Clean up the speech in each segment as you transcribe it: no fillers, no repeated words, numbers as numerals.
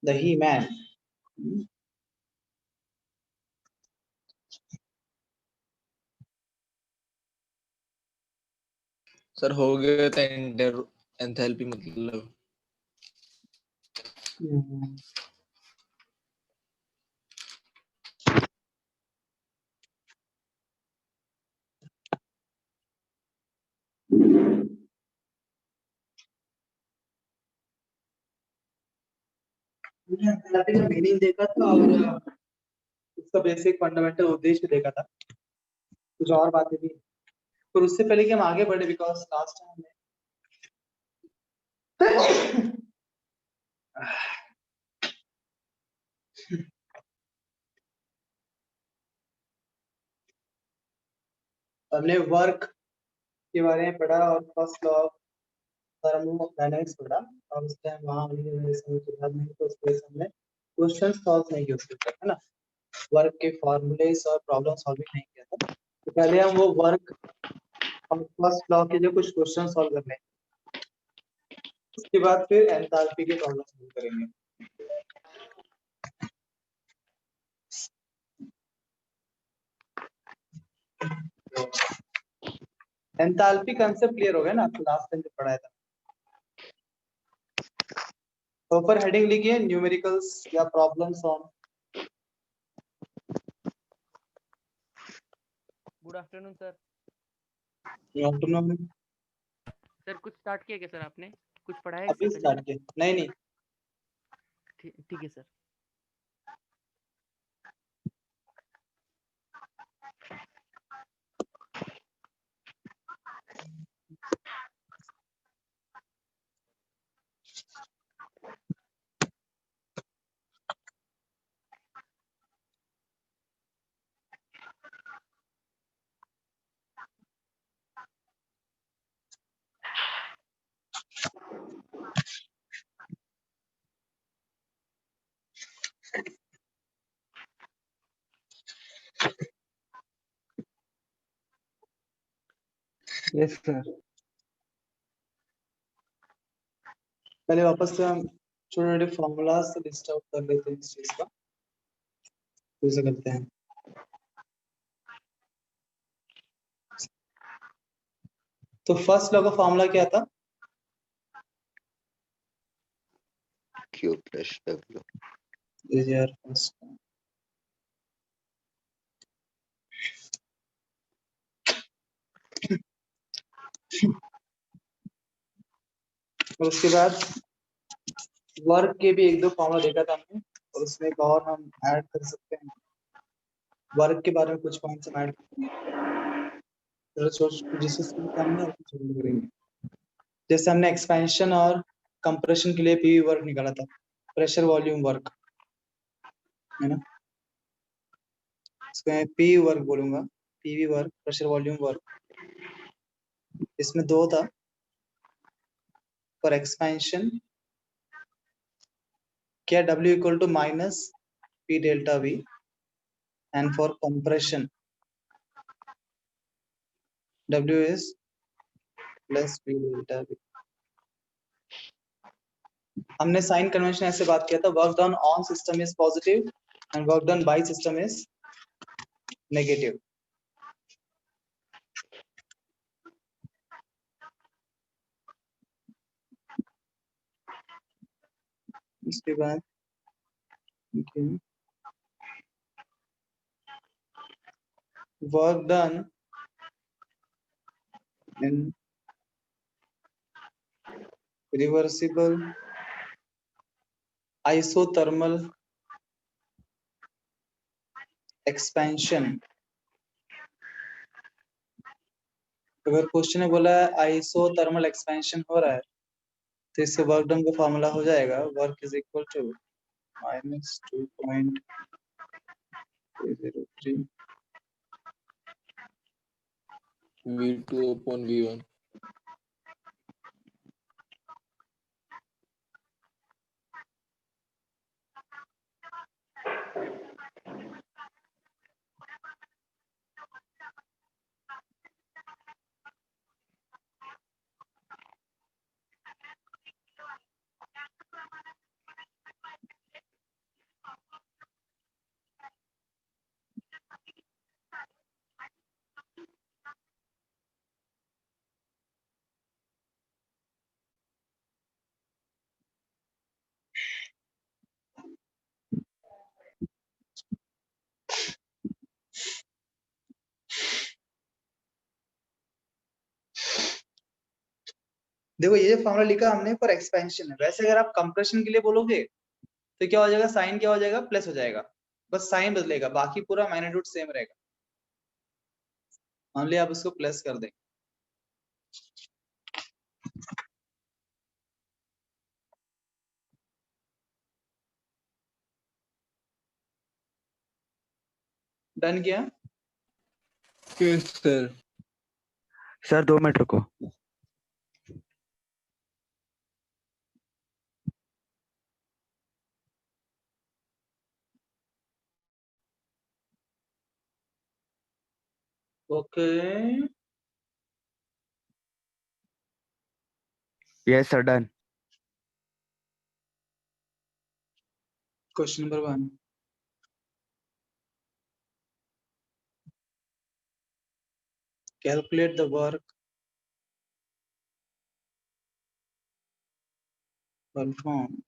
The he man. Sir हो गया था एंथैल्पी मतलब एंथैल्पी का मीनिंग देखा था और उसका बेसिक फंडामेंटल उद्देश्य देखा था, कुछ और बातें भी। पर उससे पहले कि हम आगे बढ़े, बिकॉज लास्ट टाइम हमने वर्क के बारे में पढ़ा और फर्स्ट लॉ ऑफ थर्मोडायनामिक्स पढ़ा, और उस टाइम वहां नहीं तो उसके हमने क्वेश्चन सॉल्व नहीं किया उसके ऊपर, है ना। वर्क के फॉर्मूलेस और प्रॉब्लम सॉल्विंग नहीं किया था। तो पहले हम वो वर्क और फर्स्ट लॉ के जो कुछ क्वेश्चन सॉल्व कर लें, उसके बाद फिर एंथैल्पी के प्रॉब्लम सॉल्व करेंगे। एंथैल्पी कांसेप्ट क्लियर हो गया ना आपको, लास्ट टाइम जो पढ़ाया था। तो ऊपर हेडिंग लिखिए न्यूमेरिकल्स या problem solve. Good afternoon sir. Afternoon. Sir कुछ स्टार्ट किया क्या सर आपने? कुछ पढ़ाया अभी इससे पहले? स्टार्ट किया? नहीं। ठीक है सर। Yes sir. पहले वापस से हम छोटे छोटे फॉर्मूला से लिस्ट आउट कर लेते हैं इस चीज का, फिर से करते हैं। तो फर्स्ट लॉ का फॉर्मूला क्या था? Q plus W. इज यार फर्स्ट। और उसके बाद वर्क के भी एक दो फॉर्मूला देखा था हमने, और उसमें एक और हम ऐड कर सकते हैं। वर्क के बारे में कुछ पॉइंट्स हम ऐड करेंगे, जिससे सामने और कुछ और करेंगे। जैसे हमने एक्सपेंशन और कंप्रेशन के लिए पीवी वर्क निकाला था, प्रेशर वॉल्यूम वर्क, है ना। इसको मैं पीवी वर्क बोलूंगा, PV work, pressure volume work. इसमें दो था, फॉर एक्सपेंशन क्या W equal to minus P delta V, and for compression W is plus P delta V। हमने साइन कन्वेंशन ऐसे बात किया था, work done on system is positive and work done by system is negative. इसके बाद work done in reversible isothermal expansion. अगर question में बोला है आइसोथर्मल एक्सपेंशन हो रहा है, तो इससे वर्क डन का फॉर्मूला हो जाएगा, work is equal to minus 2.303 V2 upon V1। देखो ये जो फॉर्मूला लिखा हमने फॉर एक्सपेंशन है, वैसे अगर आप कंप्रेशन के लिए बोलोगे तो क्या हो जाएगा, साइन क्या हो जाएगा, प्लस हो जाएगा, बस साइन बदलेगा, बाकी पूरा मैग्नीट्यूड सेम रहेगा। मान लिया आप इसको प्लस कर दें, डन किया। Yes, sir. सर 2 मिनट रुको। Okay yes sir done. Question number 1, calculate the work performed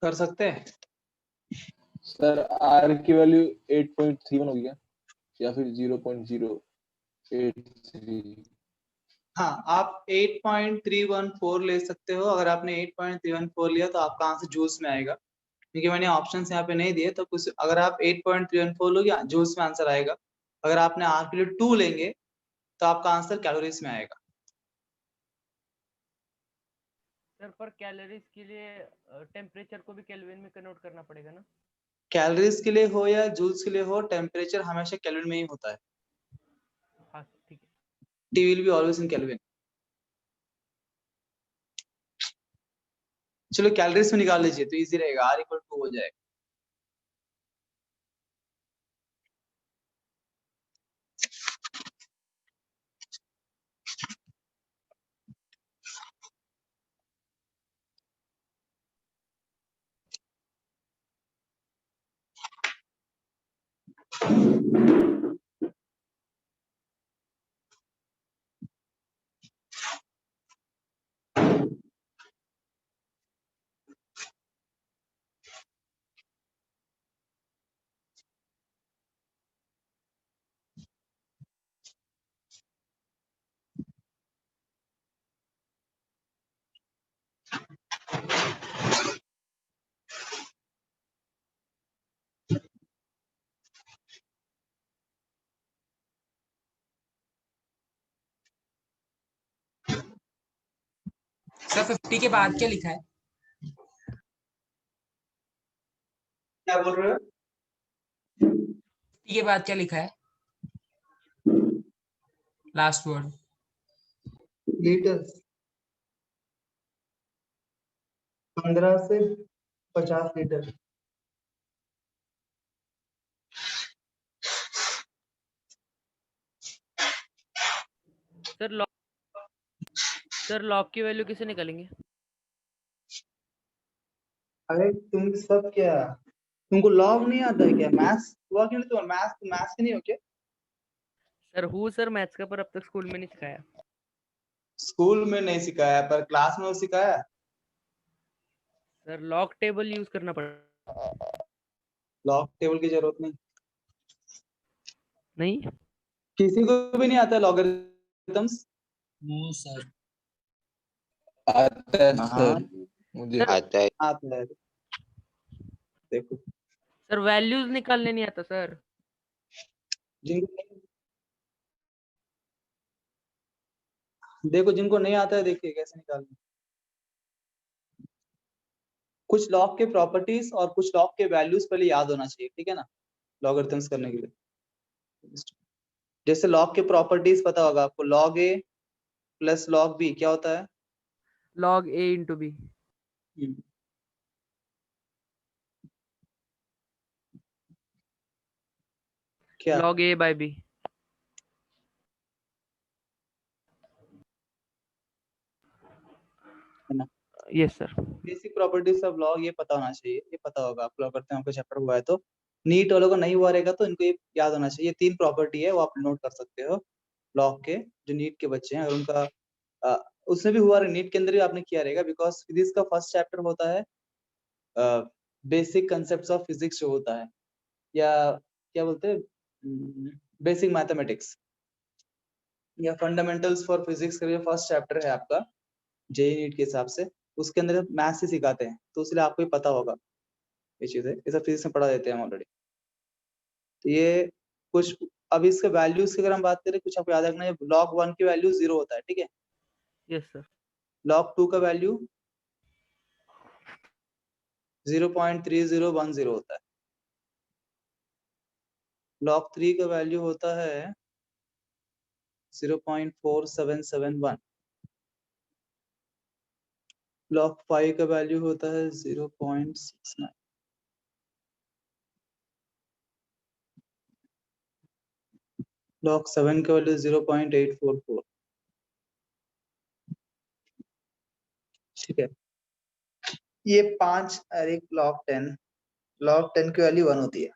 कर सकते हैं। सर R की वैल्यू 8.31 हो गया या फिर 0.083। हाँ, आप 8.314 ले सकते हो। अगर आपने 8.314 लिया तो आपका आंसर जूल्स में आएगा, क्योंकि मैंने ऑप्शंस यहाँ पे नहीं दिए, तो कुछ अगर आप 8.314 लोगे जूल्स में आंसर आएगा। अगर आपने आर के लिए 2 लेंगे तो आपका आंसर कैलोरीज में आएगा। सर पर कैलोरीज के लिए टेम्परेचर को भी केल्विन में कन्वर्ट करना पड़ेगा ना? कैलोरीज के लिए हो या जूल्स के लिए हो, टेम्परेचर हमेशा केल्विन में ही होता है। हाँ ठीक है। T will be always in kelvin. चलो कैलोरीज में निकाल लीजिए तो इजी रहेगा, R = 2 हो जाएगा। सर 50 के बाद क्या लिखा है? क्या बोल रहे हो? 50 के बाद क्या लिखा है? Last word. लीटर 15 से 50 लीटर। सर लॉग की वैल्यू कैसे निकालेंगे? अरे तुम सब क्या, तुमको लॉग नहीं आता है क्या? मैथ्स हुआ क्यों नहीं? तुम्हारा मैथ्स नहीं हो क्या? सर मैथ्स का पर अब तक स्कूल में नहीं सिखाया। स्कूल में नहीं सिखाया पर क्लास में वो सिखाया। सर लॉग टेबल यूज करना पड़ेगा। लॉग टेबल की जरूरत नहीं, नहीं किसी को भी नहीं आता लॉगरिथम्स। No sir. आता है हाँ सर मुझे। आता है। आता है, देखो सर वैल्यूज निकालने नहीं आता सर। देखो जिनको नहीं आता है देखिए कैसे निकालना। कुछ लॉग के प्रॉपर्टीज और कुछ लॉग के वैल्यूज पहले याद होना चाहिए, ठीक है ना, लॉगरिथम्स करने के लिए। जैसे लॉग के प्रॉपर्टीज पता होगा आपको, लॉग ए प्लस लॉग बी क्या होता है? log a into b, क्या? log a by b. है ना? Yes sir. Basic properties of log ये पता होना चाहिए, ये पता होगा आपको, करते हैं आपको चैप्टर हुआ है तो। नीट वालों को नहीं हुआ रहेगा तो इनको ये याद होना चाहिए। 3 प्रॉपर्टी है वो आप नोट कर सकते हो लॉग के, जो नीट के बच्चे हैं, और उनका उसमें भी हुआ नीट के अंदर भी आपने किया रहेगा, बिकॉज फिजिक्स का फर्स्ट चैप्टर होता है बेसिक कंसेप्ट ऑफ फिजिक्स जो होता है, या क्या बोलते हैं, बेसिक मैथमेटिक्स या फंडामेंटल्स फॉर फिजिक्स का जो फर्स्ट चैप्टर है आपका जेई नीट के हिसाब से, उसके अंदर मैथ्स ही सिखाते हैं, तो इसलिए आपको ही पता होगा ये चीजें, ये सब फिजिक्स में पढ़ा देते हैं ऑलरेडी। तो ये कुछ, अब इसके वैल्यूज की अगर हम बात करें, कुछ आपको याद रखना है, log 1 की वैल्यू 0 होता है, ठीक है। Yes sir. log 2 का वैल्यू 0.3010 होता है। log 3 का वैल्यू होता है 0.4771। log 5 का वैल्यू होता है 0.69। log 7 का वैल्यू 0.844। ठीक है, ये 5 और एक log 10 की वैल्यू 1 होती है।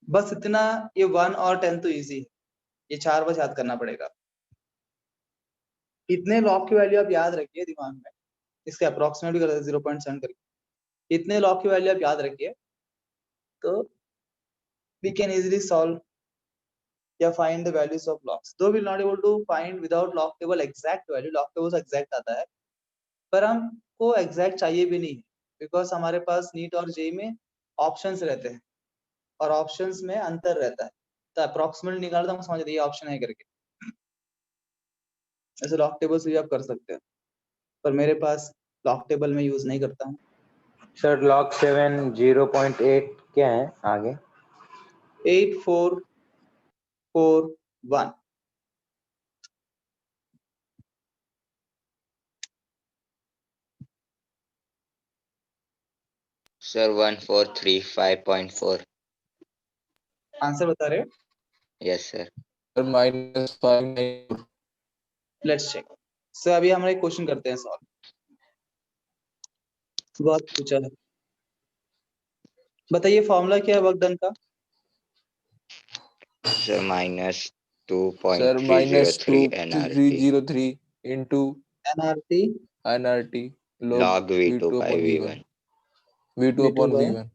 बस इतना, ये 1 और 10 तो इजी है, ये 4 बस याद करना पड़ेगा। इतने लॉग की वैल्यू आप याद रखिए दिमाग में, इसके अप्रोक्सीमेट भी कर सकते 0.7 करके, इतने लॉग की वैल्यू आप याद रखिए तो we can easily solve या find the values of logs. Though we will not able to find without log table exact value, log table से exact आता है, पर हमको exact चाहिए भी नहीं, because हमारे पास नीट और जेई में ऑप्शंस रहते हैं और ऑप्शंस में अंतर रहता है, तो अप्रोक्सीमेट निकाल तो हम समझ जाते हैं ये ऑप्शन है करके। ऐसे लॉग टेबल से भी आप कर सकते हैं, पर मेरे पास लॉग टेबल में यूज नहीं करता हूँ। सर log 7 0.8 क्या है आगे? 8441। सर 1435.4। आंसर बता रहे हो? Yes sir. Sir -594। Let's check. Sir अभी हम एक क्वेश्चन करते हैं सॉल्व, बहुत पूछा है। बताइए फॉर्मूला क्या है वर्क डन का? Sir sir -2.303 NRT -2303 into NRT NRT log V2 by upon V1। V2 upon by V1।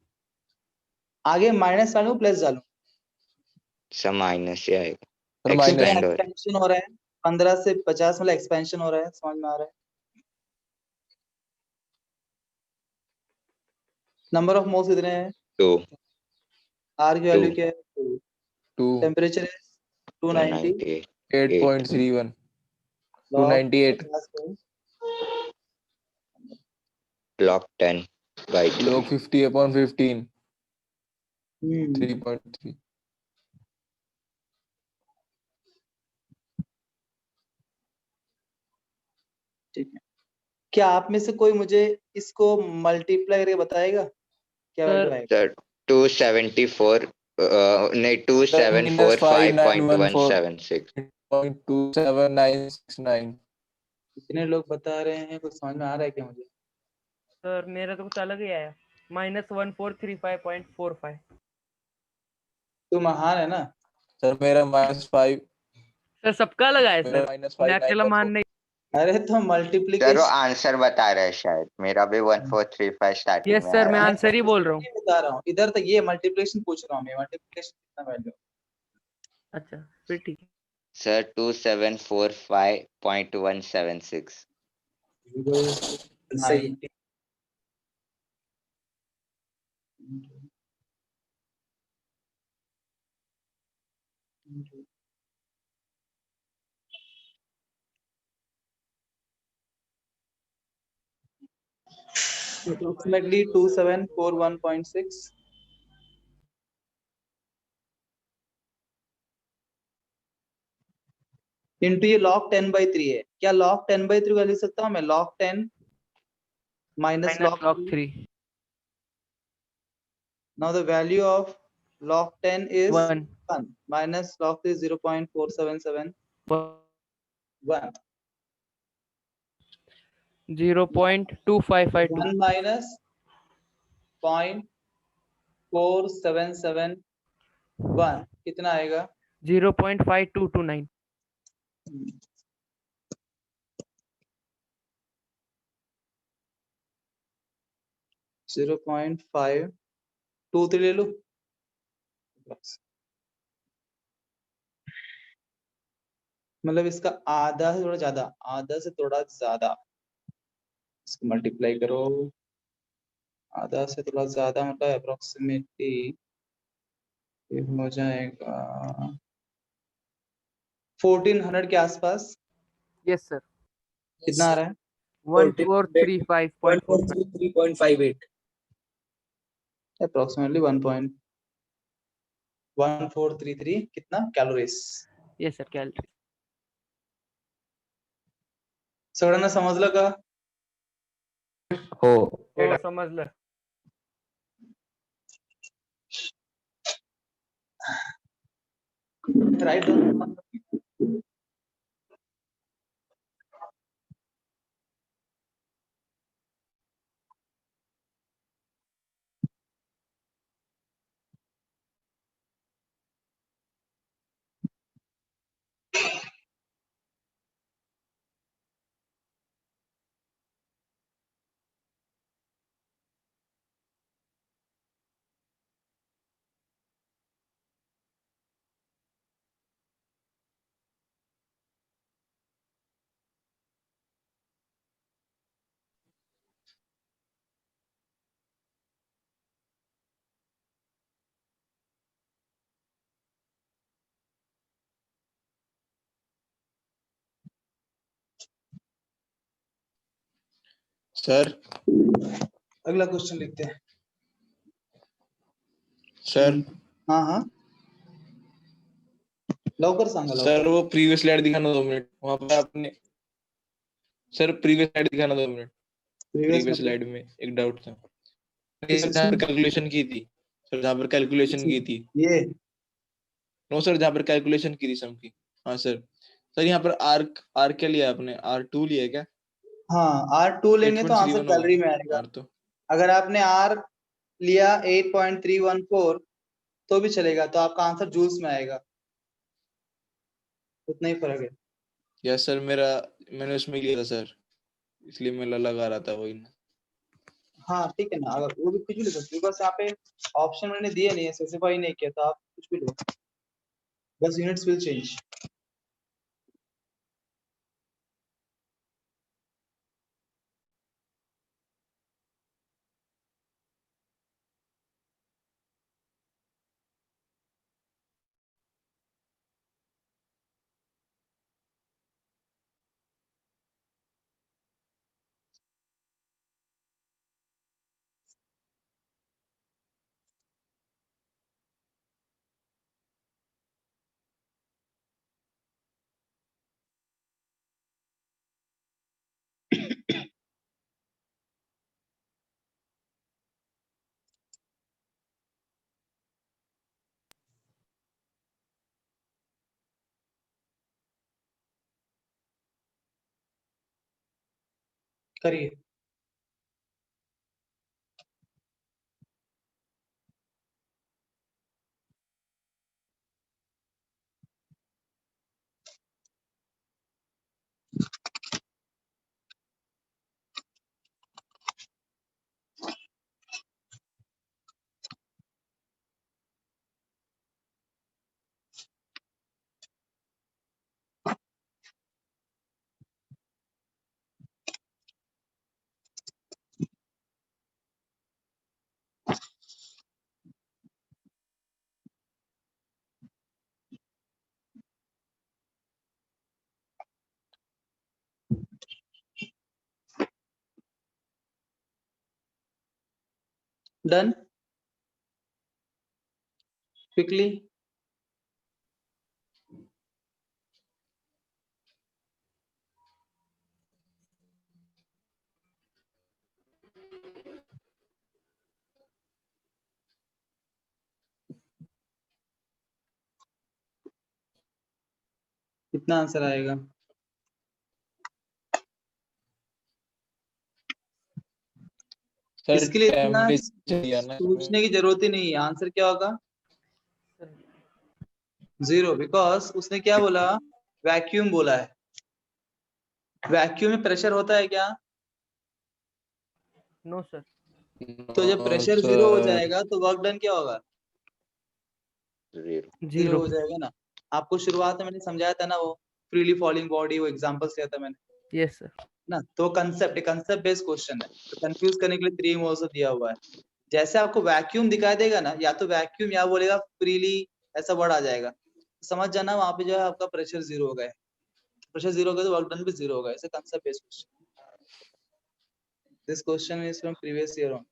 आगे माइनस डालूं प्लस डालूं? सर माइनस ही आएगा, सर कितने एक्सपेंड हो रहा है। एक्सपेंशन हो रहा है? 15 से 50 मतलब एक्सपेंशन हो रहा है, समझ में आ रहा है? नंबर ऑफ मोल्स कितने हैं? 2 आर की वैल्यू 2 क्या है? 2। 2 टेम्परेचर है 290। 298 8.31 log 298 50 को log 10 by 3। log 50 upon 15 हम्म 3.3। ठीक है, क्या आप में से कोई मुझे इसको मल्टीप्लाई करके बताएगा क्या वैल्यू सर आएगा? सर 274 नहीं -5914 274.5.176। .27969। इतने लोग बता रहे हैं, कुछ समझ में आ रहा है क्या मुझे? सर मेरा तो कुछ अलग ही आया, -1435.45। तू महान है ना। सर मेरा -5, सर सबका अलग आया मेरा सर, मैं अकेला मान -5 नहीं। अरे तो सर वो मल्टीप्लीकेशन आंसर बता रहा है शायद, मेरा भी 1435 स्टार्टिंग यस में सर, आ मैं रहा है। आंसर ही बोल रहा हूँ। बता रहा हूँ, इधर तक ये मल्टीप्लिकेशन पूछ रहा हूँ मैं, मल्टीप्लिकेशन कितना वैल्यू? अच्छा फिर ठीक है। सर 2745.176। सही है। approximately 2741.6. इंटू ये log 10/3 है, क्या log 10/3 का लिख सकता हूँ मैं? log 10 minus log 3. 3 Now the value of log 10 is 1 1 minus log 3 is 0.4771. 0.2552 1 minus 0.4771 कितना आएगा? 0.5229 0.523 ले लो। मतलब इसका आधा से थोड़ा ज्यादा, आधा से थोड़ा ज्यादा, इसको मल्टीप्लाई करो, आधा से थोड़ा ज्यादा मतलब अप्रोक्सीमेटली हो जाएगा 1400 के आसपास। यस सर कितना आ रहा है? 1435.45 1433.58 अप्रोक्सीमेटली 1.1433 कितना कैलोरीज। यस सर कैलोरी सगळ्यांना समजलं का? हो हो समजलं राइट। सर अगला क्वेश्चन लिखते हैं। सर हाँ हाँ लवकर सांगा सर लवकर। वो प्रीवियस स्लाइड दिखाना 2 मिनट वहां पर आपने। सर प्रीवियस स्लाइड दिखाना 2 मिनट। प्रीवियस स्लाइड में एक डाउट था जहाँ पर कैलकुलेशन की थी सर, जहाँ पर कैलकुलेशन की थी। ये नो सर, जहाँ पर कैलकुलेशन की थी सम की। हाँ सर। सर यहाँ पर आर क्या लिया आपने? R2 लिया है क्या? हाँ R2 लेंगे तो आंसर 8.31 कैलोरी होगा में आएगा। R तो। अगर आपने R लिया 8.314 तो भी चलेगा, तो आपका आंसर जूल्स में आएगा। उतना ही फर्क है। यस सर, मैंने उसमें लिया था सर, इसलिए मैं लगा रहा था वही ना। हाँ ठीक है ना, अगर वो भी कुछ भी लिख सकते हो, बस यहाँ पे ऑप्शन मैंने दिए नहीं है, स्पेसिफाई नहीं किया, तो आप कुछ भी लो, बस यूनिट्स विल चेंज। करिए। Done quickly. कितना आंसर आएगा? सर इसके लिए इतना टेम्परेचर दिया ना सोचने की जरूरत ही नहीं है। आंसर क्या होगा? 0, बिकॉज उसने क्या बोला? वैक्यूम बोला है। वैक्यूम में प्रेशर होता है क्या? No sir. तो जब प्रेशर 0 हो जाएगा तो वर्क डन क्या होगा? 0 जीरो। हो जाएगा ना। आपको शुरुआत में मैंने समझाया था ना, वो फ्रीली फॉलिंग बॉडी, वो एग्जांपल्स दिया था मैंने यस सर। ना। तो कंसेप्ट बेस्ड क्वेश्चन है, तो कंफ्यूज करने के लिए 3 मोल्स दिया हुआ है। जैसे आपको वैक्यूम दिखाई देगा ना, या तो वैक्यूम या बोलेगा फ्रीली, ऐसा वर्ड आ जाएगा, समझ जाना वहां पे जो है आपका प्रेशर 0 हो गया। प्रेशर 0 हो गया तो वर्क डन भी 0 होगा। ऐसे concept based question. This question is from previous year on.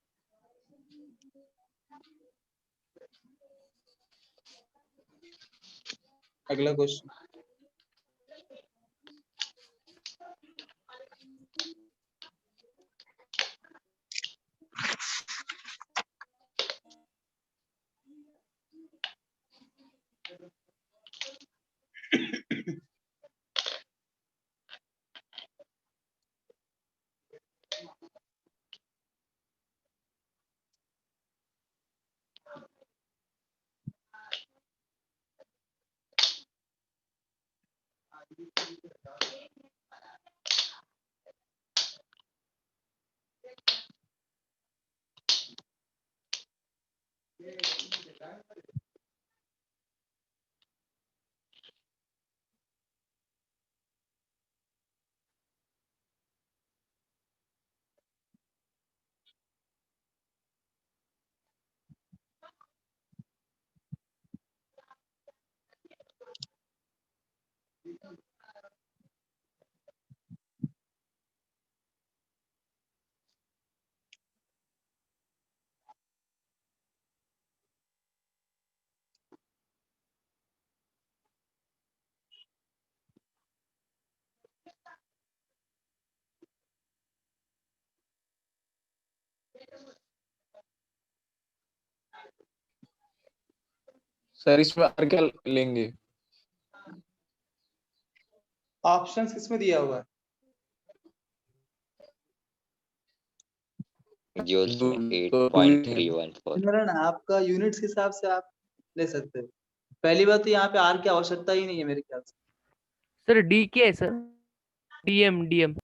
अगला क्वेश्चन। सर इसमें आर क्या लेंगे? ऑप्शंस किसमें दिया हुआ है? joules तो में तो 8.314। सिमरन, आपका यूनिट्स के हिसाब से आप ले सकते हो। पहली बात तो यहाँ पे आर की आवश्यकता ही नहीं है मेरे ख्याल से। सर डी क्या है sir? DM DM.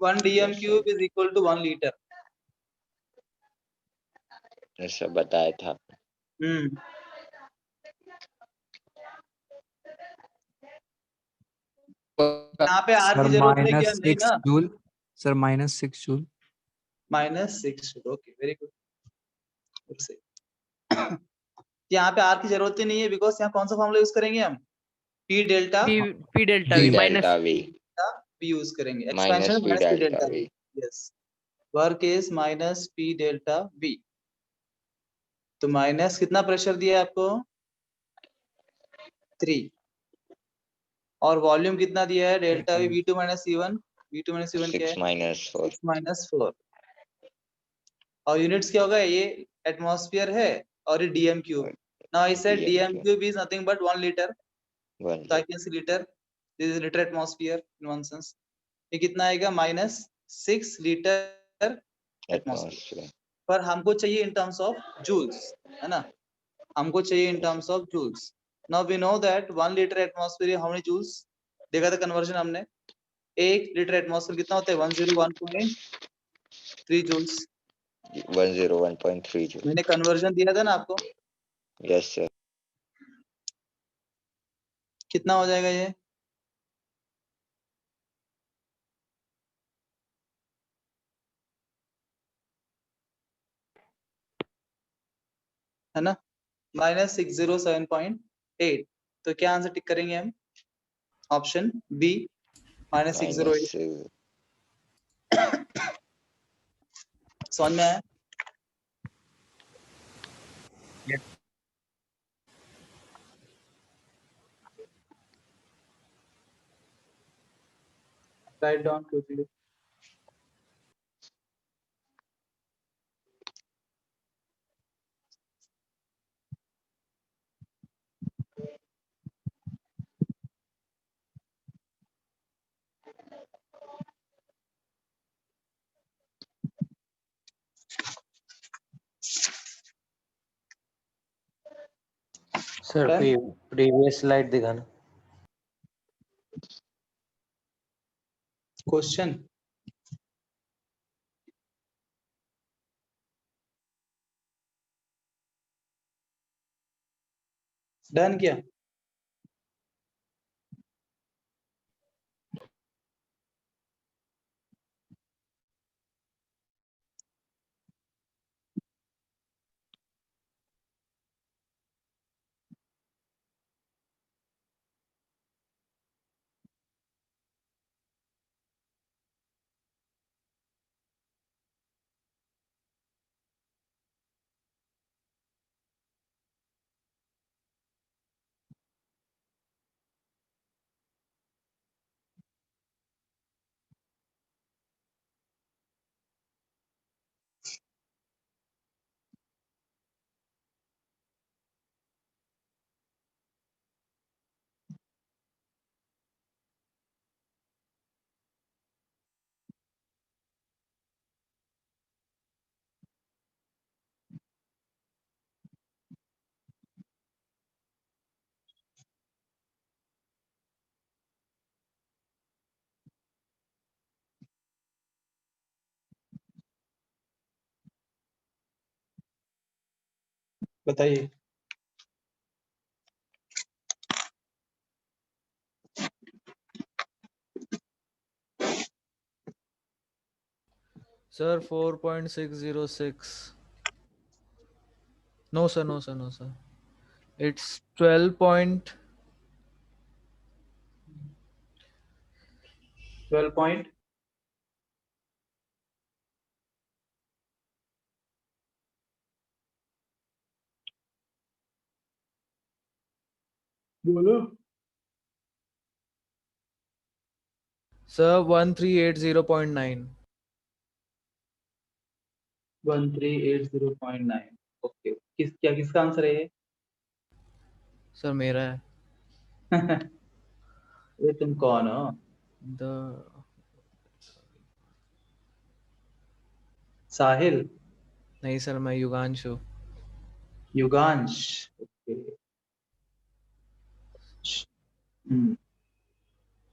1 dm cube is equal to 1 liter। ऐसा बताया था। यहाँ पे आर सर की जरूरत है क्या? माइनस नहीं 6 ना। Joule. Sir -6 joule. -6। Okay, very good. यहाँ पे आर की जरूरत ही नहीं है, बिकॉज यहाँ कौन सा फॉर्मूला यूज करेंगे हम? P delta P delta p minus delta v P use करेंगे। minus expansion p minus P delta delta. v। Yes, work is minus P delta we. तो माइनस कितना प्रेशर दिया है आपको? 3। और वॉल्यूम कितना दिया है? Delta we, V2 minus C1। V2 minus C1 क्या 6 है? minus 4। 6 माइनस 4। और यूनिट्स क्या होगा? ये एटमॉस्फेयर है और ये DM cube. Now I said DM cube is nothing but 1 litre. So I can see liter. This is liter atmosphere in one sense. ये कितना आएगा? -6 लीटर एटमॉस्फेयर। पर हमको चाहिए इन टर्म्स ऑफ जूल्स, है ना। हमको चाहिए in terms of joules. Now we know that 1 litre atmosphere how many joules? देखा था कन्वर्जन हमने। 1 लीटर एटमॉस्फेयर कितना होता है? 101.3 जूल्स। 101.3 joules। मैंने कन्वर्जन दिया था ना आपको। Yes sir. कितना हो जाएगा ये? है ना, -607.8। तो क्या आंसर टिक करेंगे हम? Option B, -608। समझ में आया? Write down quickly. Sir Done? Previous slide दिखाना। क्वेश्चन डन किया? बताइए। Sir, 4.606. No, sir, no, sir, no, sir. It's 12 point. 12 point बोलो। Sir, 1380.9. 1380.9 ओके। किसका आंसर है ये? Sir, मेरा है। ये तुम कौन हो? The साहिल? नहीं सर, मैं युगांशु। युगांश? ओके।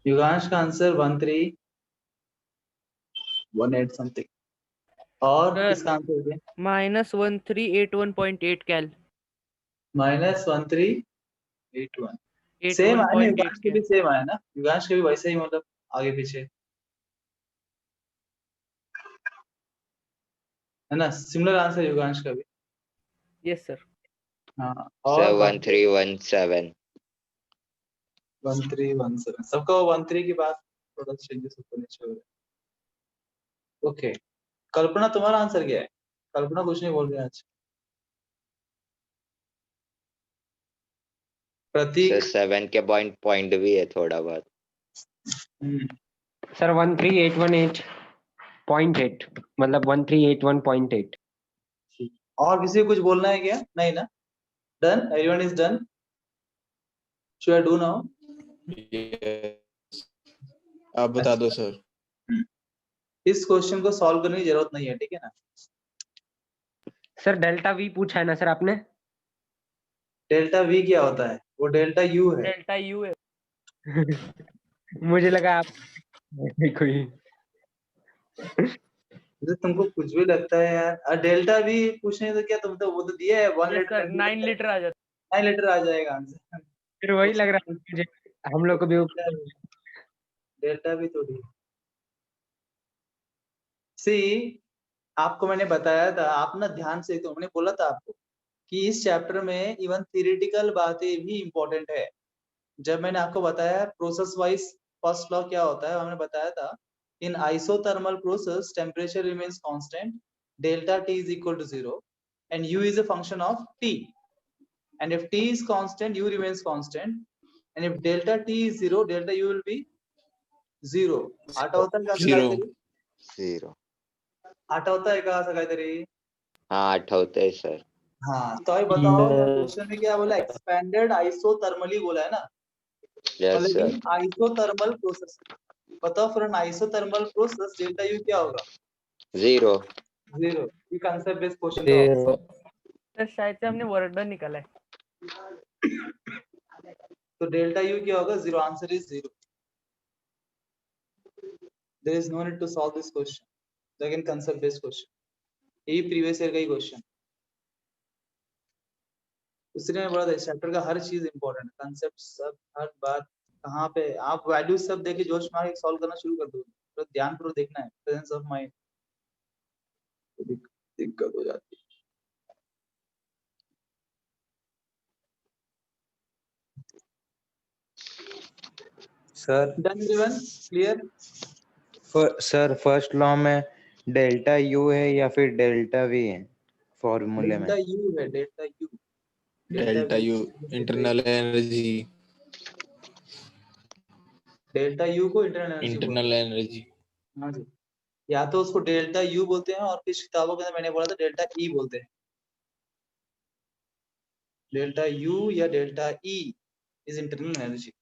युगांश का आंसर 1318 समथिंग। और Sir, किसका आंसर है? -1381.8 कैल। -1381 सेम आया ना? 81.8 युगांश के भी सेम आया ना? युगांश के भी वैसे ही, मतलब आगे पीछे है ना? सिमिलर आंसर युगांश का भी। Yes sir. हाँ। सर और 1317। 1317 सबका 13 के बाद थोड़ा चेंजेस ऊपर नीचे हो रहे हैं। ओके। कल्पना, तुम्हारा आंसर क्या है? कल्पना कुछ नहीं बोल रही आज। सर प्रतीक? 7 के पॉइंट भी है थोड़ा बहुत। सर 13818.8 मतलब 1381.8। और किसी को कुछ बोलना है क्या? नहीं ना? Done? Everyone is done? Should I do now? Yes. आप बता दो सर। इस क्वेश्चन को सॉल्व करने की जरूरत नहीं है, ठीक है ना? सर डेल्टा वी पूछा है ना सर आपने? डेल्टा वी क्या होता है? वो डेल्टा यू है। डेल्टा यू है। मुझे लगा आप कोई। तुमको कुछ भी लगता है यार। डेल्टा वी पूछने तो क्या, तुम तो वो तो दिया है 1 यस लीटर सर, 9 लीटर आ जाता 9 लीटर आ जाएगा आंसर। फिर वही लग रहा है मुझे, हम लोग को भी डेल्टा वी थोड़ी। सी, आपको मैंने बताया था, आप ना ध्यान से, तो मैंने बोला था आपको कि इस चैप्टर में इवन थ्योरेटिकल बातें भी इंपॉर्टेंट है। जब मैंने आपको बताया प्रोसेस वाइज फर्स्ट लॉ क्या होता है, हमने बताया था in isothermal process temperature remains constant delta t is equal to 0 and u is a function of t, and if t is constant, u remains constant, and if delta t is 0, delta u will be 0. आठवतं का असं Zero. काहीतरी? 0. आठवतंय का असं काहीतरी? हाँ आठवतंय सर. हाँ, तो अभी बताओ क्वेश्चन में क्या बोला, एक्सपेंडेड आइसोथर्मली बोला है ना, Yes मतलब sir. कि आइसोथर्मल प्रोसेस. बताओ for an isothermal process delta U क्या होगा? 0. 0. ये कंसेप्ट बेस्ड क्वेश्चन था. Zero. सर शायद से हमने वर्ड निकाला है. तो डेल्टा यू क्या होगा? 0. Answer is 0. There is no need to solve this question. Again concept based question. यही प्रीवियस ईयर का ही क्वेश्चन. उसने में बोला था चैप्टर का हर चीज इंपॉर्टेंट, कंसेप्ट सब, हर बात कहाँ पे आप वैल्यूज सब देके जोश मार के सॉल्व करना शुरू कर दो. तो ध्यानपूर्वक देखना है, प्रेजेंस ऑफ माइंड. दिक्कत हो जाती है. Sir done everyone? Clear? Sir first law में डेल्टा यू है या फिर डेल्टा वी है फॉर्मूले में? डेल्टा यू है, delta U. Delta U, internal energy. Delta U को इंटरनल एनर्जी बोलते Internal energy. हैं. हाँ जी, या तो उसको डेल्टा यू बोलते हैं और कुछ किताबों के अंदर मैंने बोला था डेल्टा ई बोलते हैं. डेल्टा यू या delta E is internal energy,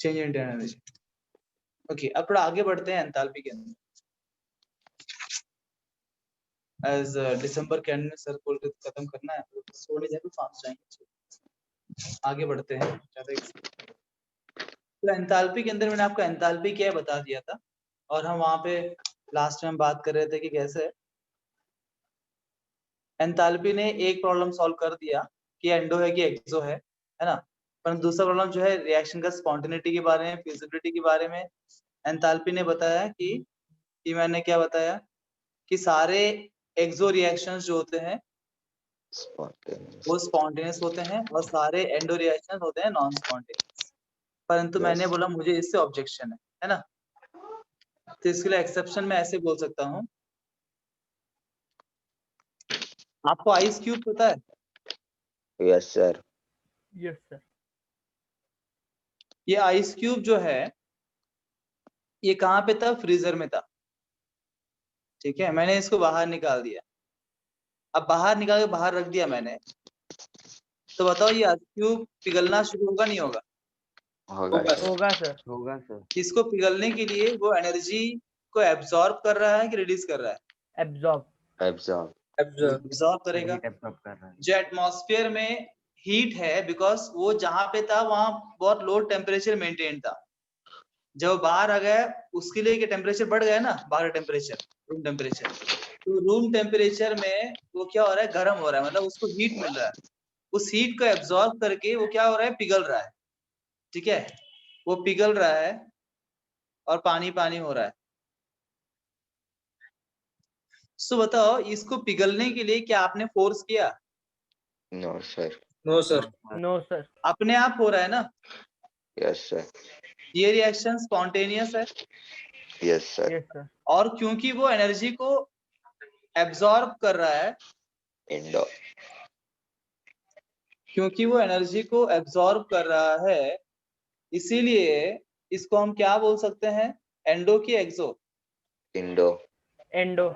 change in internal energy. Okay, अब थोड़ा आगे बढ़ते हैं एंथैल्पी के अंदर. एज दिसंबर के एंड में सर बोल के खत्म करना है, तो थोड़ी देर फास्ट जाएंगे. आगे बढ़ते हैं ज्यादा. तो एंथैल्पी के अंदर मैंने आपको एंथैल्पी क्या है बता दिया था, और हम वहां पे लास्ट में बात कर रहे थे कि कैसे एंथैल्पी ने एक प्रॉब्लम सॉल्व कर दिया कि एंडो है कि एक्सो है ना. पर दूसरा प्रॉब्लम जो है रिएक्शन का स्पॉन्टेनिटी के बारे में, फिजिबिलिटी के बारे में एंथैल्पी ने बताया कि मैंने क्या बताया कि सारे एक्सो रिएक्शंस जो होते हैं Spontaneous. वो स्पॉन्टेनियस होते हैं और सारे एंडो रिएक्शंस होते हैं नॉन स्पॉन्टेनियस. परंतु Yes. मैंने बोला मुझे इससे ऑब्जेक्शन है ना, तो इसके लिए एक्सेप्शन में ऐसे बोल सकता हूँ. आपको आइस क्यूब पता है? Yes sir. Yes sir. ये आइस क्यूब जो है ये कहाँ पे था? फ्रीजर में था. ठीक है, मैंने इसको बाहर निकाल दिया. अब बाहर निकाल के बाहर रख दिया मैंने, तो बताओ ये आइस क्यूब पिघलना शुरू होगा नहीं होगा? होगा सर. होगा सर. होगा सर. इसको पिघलने के लिए वो एनर्जी को एब्जॉर्ब कर रहा है कि रिलीज कर रहा है? एब्जॉर्ब. Absorb. एब्जॉर्ब करेगा. हीट एब्जॉर्ब कर रहा है. जो एटमॉस्फेयर में हीट है, बिकॉज वो जहां पे था वहां बहुत लो टेम्परेचर मेंटेन था. जब बाहर आ गया उसके लिए टेम्परेचर बढ़ गया ना, बाहर टेम्परेचर, रूम टेम्परेचर. तो रूम टेम्परेचर में वो क्या हो रहा है? गर्म हो रहा है, मतलब उसको हीट मिल रहा है. उस हीट को एब्जॉर्ब करके वो क्या हो रहा है? पिघल रहा है. ठीक है, वो पिघल रहा है और पानी पानी हो रहा है. सो बताओ इसको पिघलने के लिए क्या आपने फोर्स किया? No sir. No sir. No sir. अपने आप हो रहा है ना. Yes sir. ये रिएक्शन स्पॉन्टेनियस है, Yes sir. Yes sir. और क्योंकि वो एनर्जी को एब्जॉर्ब कर रहा है, Indo. क्योंकि वो एनर्जी को एब्जॉर्ब कर रहा है, इसीलिए इसको हम क्या बोल सकते हैं? एंडो की एक्सो? Indo. एंडो.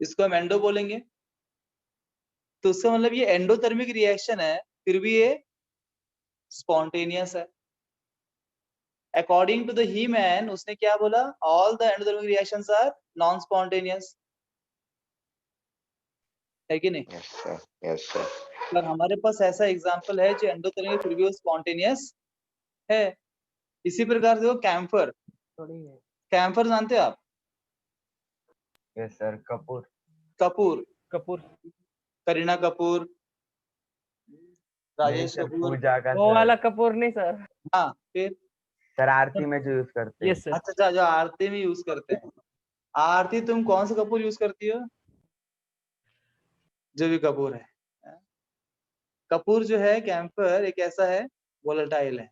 इसको हम एंडो बोलेंगे. तो उसका मतलब ये एंडोथर्मिक रिएक्शन है, फिर भी ये स्पॉन्टेनियस है. अकॉर्डिंग टू द हीमैन उसने क्या बोला? All the endothermic reactions are non spontaneous, है कि नहीं? Yes sir. Yes sir. पर हमारे पास ऐसा एग्जांपल है जो एंडोथर्मिक फिर भी वो स्पॉन्टेनियस है. इसी प्रकार से वो कैम्फर. कैम्फर जानते हो आप? Yes sir. कपूर. कपूर, कपूर. करीना कपूर, नहीं राजेश सर, कपूर. पूजा का वो सर. वाला कपूर नहीं सर. हाँ, फिर सर आरती में जो यूज करते हैं. Yes sir. अच्छा, जो आरती में यूज करते हैं. आरती तुम कौन सा कपूर यूज करती हो? जो भी कपूर है. कपूर जो है कैम्फर एक ऐसा है, वोलेटाइल है.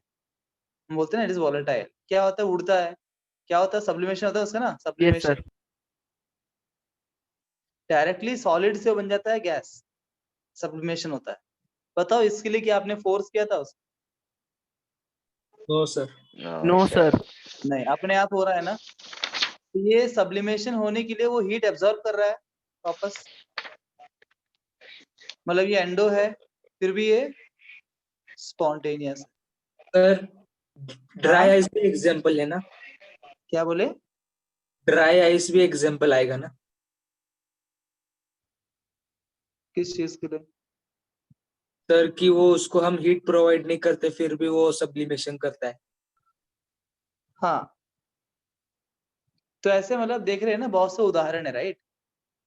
हम बोलते हैं ना इट इज वोलेटाइल. क्या होता है? उड़ता है. क्या होता है? सब्लिमेशन होता है उसका ना, yes sublimation. Sir. Directly solid से बन जाता है गैस, सब्लिमेशन होता है। बताओ इसके लिए क्या आपने फोर्स किया था उसको? No sir. No sir. नहीं, अपने आप हो रहा है ना। तो ये सब्लिमेशन होने के लिए वो हीट एब्जॉर्ब कर रहा है वापस, मतलब ये एंडो है फिर भी ये स्पॉन्टेनियस। सर ड्राई हाँ? आइस भी एग्जांपल है ना? क्या बोले? ड्राई आइस भी एग्जांपल आएगा ना? किस चीज के लिए? सर कि वो उसको हम हीट प्रोवाइड नहीं करते फिर भी वो सब्लिमेशन करता है। हाँ, तो ऐसे मतलब देख रहे हैं ना, बहुत से उदाहरण है राइट,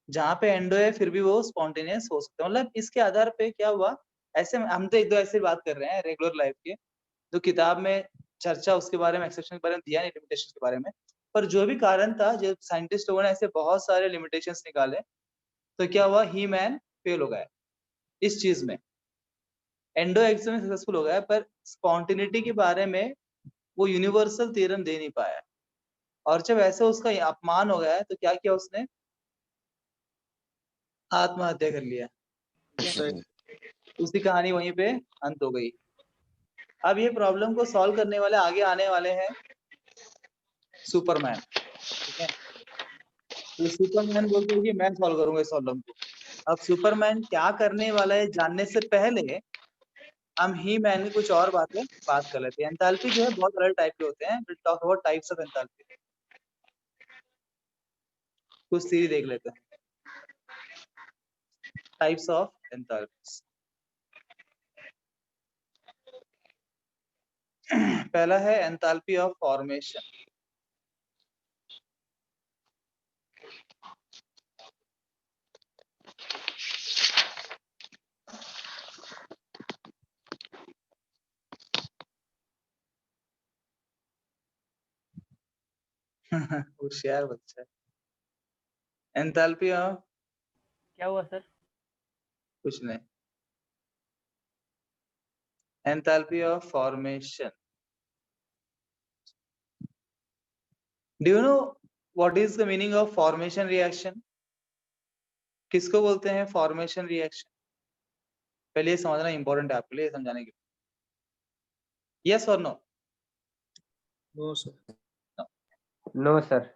जहाँ पे एंडो है फिर भी वो स्पॉन्टेनियस हो सकता है। मतलब इसके आधार पे क्या हुआ, ऐसे हम तो एक दो ऐसे बात कर रहे हैं रेगुलर लाइफ के, जो किताब में चर्चा उसके बारे में, एक्सेप्शन के बारे में दिया नहीं, लिमिटेशन के बारे में। पर जो भी कारण था, जो साइंटिस्ट लोगों ने ऐसे बहुत सारे लिमिटेशंस निकाले, तो क्या हुआ, ही मैन फेल हो गया इस चीज में। एंडो एक्स में सक्सेसफुल हो गया, पर स्पॉन्टेनिटी के बारे में वो यूनिवर्सल थ्योरम दे नहीं पाया। और जब ऐसे उसका अपमान हो गया है, तो क्या किया उसने, आत्महत्या कर लिया। उसकी कहानी वहीं पे अंत हो गई। अब ये प्रॉब्लम को सॉल्व करने वाले आगे आने वाले हैं सुपरमैन, ठीक है। तो सुपरमैन बोलते हैं कि मैं सॉल्व करूंगा इस प्रॉब्लम को। अब सुपरमैन क्या करने वाला है जानने से पहले हम ही मैन की कुछ और बात कर लेते हैं। एंथैल्पी जो है बहुत अलग टाइप के होते हैं। Will talk about types of enthalpy. कुछ थ्योरी देख लेते हैं, टाइप्स ऑफ एंथैल्पीज। पहला है एंथैल्पी ऑफ फॉर्मेशन। होशियार बच्चा है। एंथैल्पी ऑफ, क्या हुआ सर? कुछ नहीं, enthalpy of formation. Do you know what is the meaning of formation reaction? किसको बोलते हैं फॉर्मेशन रिएक्शन? पहले ये समझना इंपॉर्टेंट है आपके लिए, समझाने के लिए। यस और no? No sir. No sir.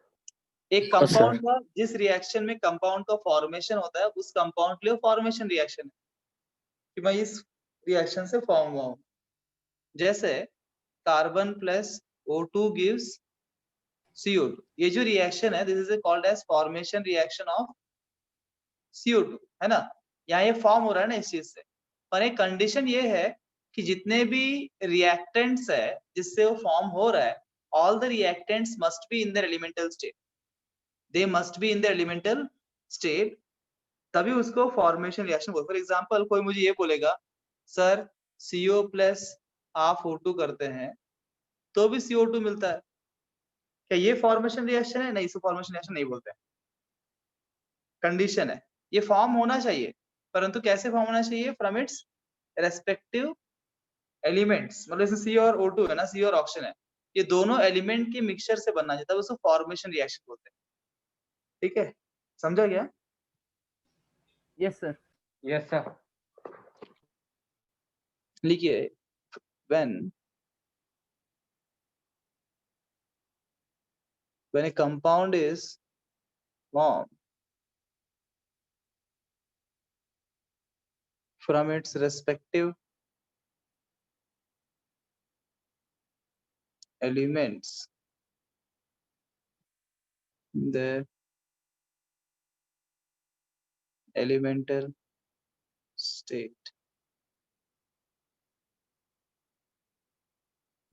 एक कंपाउंड का, जिस रिएक्शन में कंपाउंड का फॉर्मेशन होता है, उस कंपाउंड के लिए फॉर्मेशन रिएक्शन है कि मैं इस रिएक्शन से फॉर्म हुआ हूं। जैसे carbon plus O2 gives CO2। ये जो रिएक्शन है, this is called as formation reaction of CO2, है ना। यहाँ ये फॉर्म हो रहा है ना इस चीज से। पर एक कंडीशन ये है कि जितने भी रिएक्टेंट्स है जिससे वो फॉर्म हो रहा है, all the reactants must be in the elemental state. They must be in the elemental state, तभी उसको फॉर्मेशन रिएक्शन बोलते हैं। फॉर एग्जांपल कोई मुझे ये बोलेगा, sir CO plus half O2 करते हैं तो भी CO2 मिलता है, क्या ये फॉर्मेशन रिएक्शन है? नहीं, इसको फॉर्मेशन रिएक्शन नहीं बोलते हैं। कंडीशन है, ये फॉर्म होना चाहिए, परंतु कैसे फॉर्म होना चाहिए, फ्रॉम इट्स रेस्पेक्टिव एलिमेंट्स। मतलब जैसे सी और O2 है ना, सी और ऑक्सीजन है, ये दोनों एलिमेंट के मिक्सचर से बनना चाहिए, तब उसको फॉर्मेशन रिएक्शन बोलते हैं। ठीक है, समझा गया? Yes sir. Yes sir. लिखिए, when a compound is formed from its respective elements, the elemental state,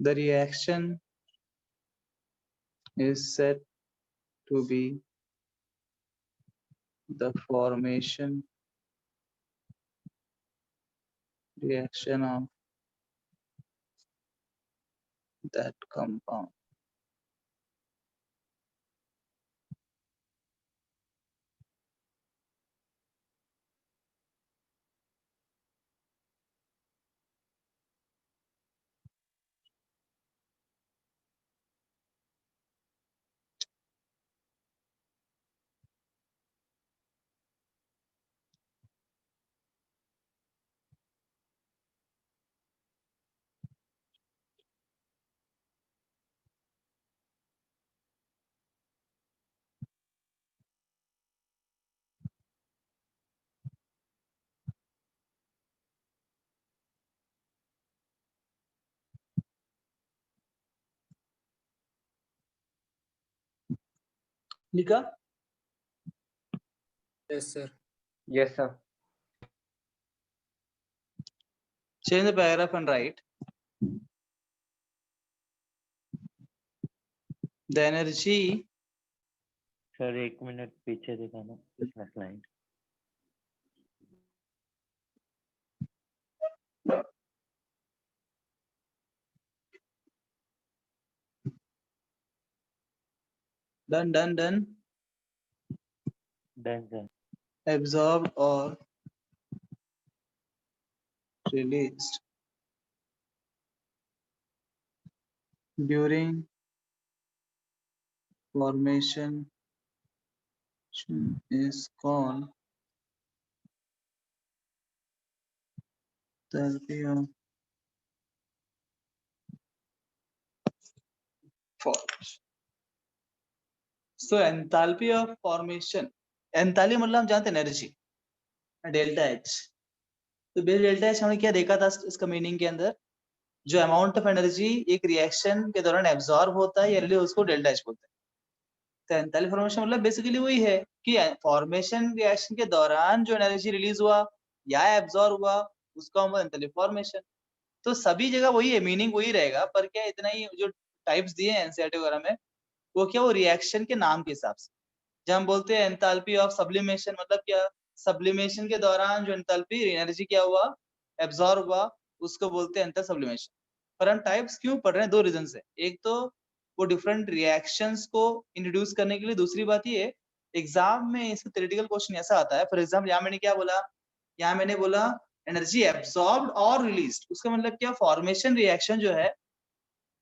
the reaction is said to be the formation reaction of that compound. लिखा? Yes sir. Yes, sir. Change the paragraph and write. The energy sir 1 minute पीछे दिखाना पिछला slide. done done sir. absorbed or released during formation is called enthalpy of formation. So enthalpy of formation, enthalpy मतलब हम जानते हैं energy, delta H. तो base delta H हमने क्या देखा था इसका मीनिंग के अंदर, जो अमाउंट ऑफ एनर्जी एक रिएक्शन के दौरान एब्जॉर्ब होता है या रिलीज, उसको डेल्टा एच बोलते हैं। तो एंथैल्पी फॉर्मेशन मतलब बेसिकली वही है कि फॉर्मेशन रिएक्शन के दौरान जो एनर्जी रिलीज हुआ या एब्जॉर्ब हुआ उसका हम एंथैल्पी फॉर्मेशन। तो सभी जगह वही है, मीनिंग वही रहेगा, पर क्या इतना ही जो टाइप्स दिए हैं एनसीईआरटी वगैरह में वो क्या, वो रिएक्शन के नाम के हिसाब से। जब हम बोलते हैं एंथैल्पी ऑफ सब्लिमेशन मतलब क्या, सब्लिमेशन के दौरान जो एंथैल्पी एनर्जी क्या हुआ, एब्जॉर्ब हुआ, उसको बोलते हैं एंथैल्पी सब्लिमेशन। पर हम टाइप्स क्यों पढ़ रहे हैं, दो रीजन से। एक तो वो डिफरेंट रिएक्शंस को इंट्रोड्यूस करने के लिए, दूसरी बात ये एग्जाम में इसका थ्योरेटिकल क्वेश्चन ऐसा आता है। फॉर एग्जाम्पल यहाँ मैंने क्या बोला, यहाँ मैंने बोला एनर्जी एब्सॉर्ब्ड और रिलीज्ड, उसका मतलब क्या, फॉर्मेशन रिएक्शन जो है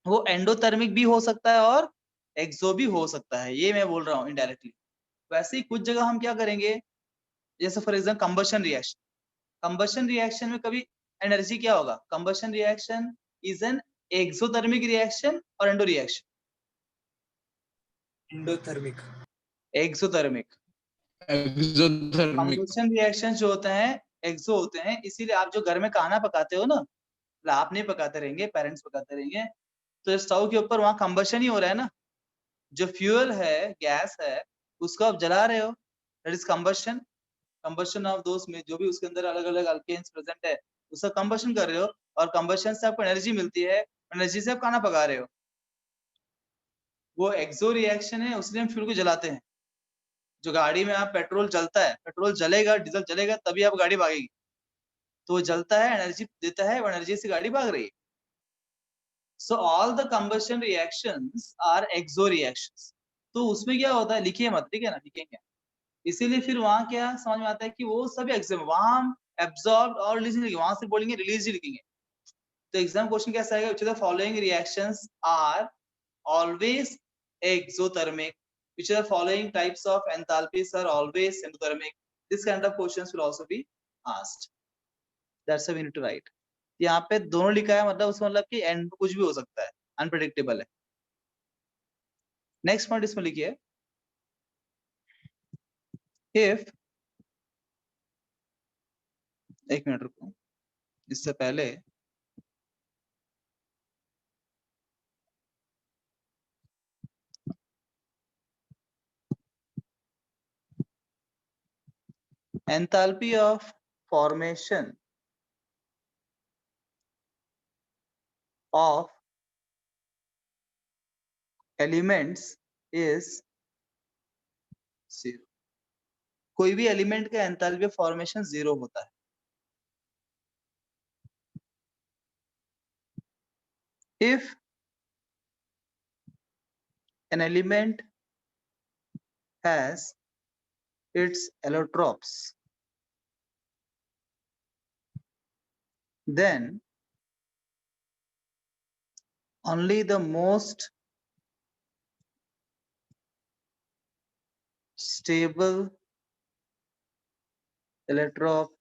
वो एंडोथर्मिक भी हो सकता है और एक्सो भी हो सकता है, ये मैं बोल रहा हूँ इनडायरेक्टली। वैसे ही कुछ जगह हम क्या करेंगे, जैसे फॉर एग्जाम्पल कंबशन रिएक्शन में कभी एनर्जी क्या होगा, combustion reaction is an exothermic reaction और endo reaction, endothermic. Exothermic. Exothermic. Combustion reaction जो होते हैं एक्सो होते हैं, इसीलिए आप जो घर में खाना पकाते हो ना, मतलब आप नहीं पकाते रहेंगे, पेरेंट्स पकाते रहेंगे, तो स्टोव के ऊपर वहां कंबशन ही हो रहा है ना, जो फ्यूल है, गैस है, उसको आप जला रहे हो, that is combustion. Combustion of those में जो भी उसके अंदर अलग अलग अल्केन्स प्रेजेंट है उसका कंबशन कर रहे हो, और कंबशन से आपको एनर्जी मिलती है, एनर्जी से आप खाना पका रहे हो, वो एक्सो रिएक्शन है, उसलिए हम फ्यूल को जलाते हैं। जो गाड़ी में आप पेट्रोल जलता है, पेट्रोल जलेगा, डीजल जलेगा, तभी आप गाड़ी भागेगी, तो वो जलता है, एनर्जी देता है, वो एनर्जी से गाड़ी भाग रही है। So all the combustion reactions are exo reactions. तो उसमें क्या होता है, लिखिए मत, ठीक है ना, लिखेंगे, इसीलिए फिर वहां क्या समझ में आता है कि वो सभी एग्जाम, वहां हम एब्सॉर्ब और रिलीज नहीं लिखेंगे, वहां से बोलेंगे रिलीज ही लिखेंगे। तो एग्जाम क्वेश्चन कैसा आएगा, which of the following reactions are always exothermic, which of the following types of enthalpies are always endothermic, this kind of questions will also be asked, that's how we need to write। यहाँ पे दोनों लिखा है, मतलब उसका मतलब कि and कुछ भी हो सकता है, अनप्रेडिक्टेबल है। नेक्स्ट पॉइंट इसमें लिखिए, इफ, एक मिनट रुको, इससे पहले enthalpy of formation of elements is 0। कोई भी एलिमेंट का एंथैल्पी फॉर्मेशन 0 होता है। If an element has its allotropes, then only the most stable allotrope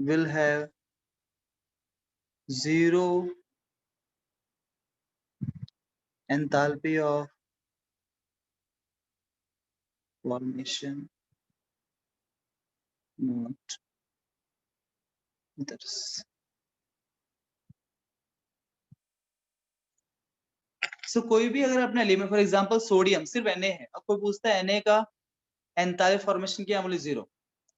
will have 0 enthalpy of formation, not others। सो कोई भी अगर अपने एलिमेंट फॉर एग्जांपल सोडियम सिर्फ Na है, अब कोई पूछता है Na का एंथैल्पी फॉर्मेशन क्या, बोले 0,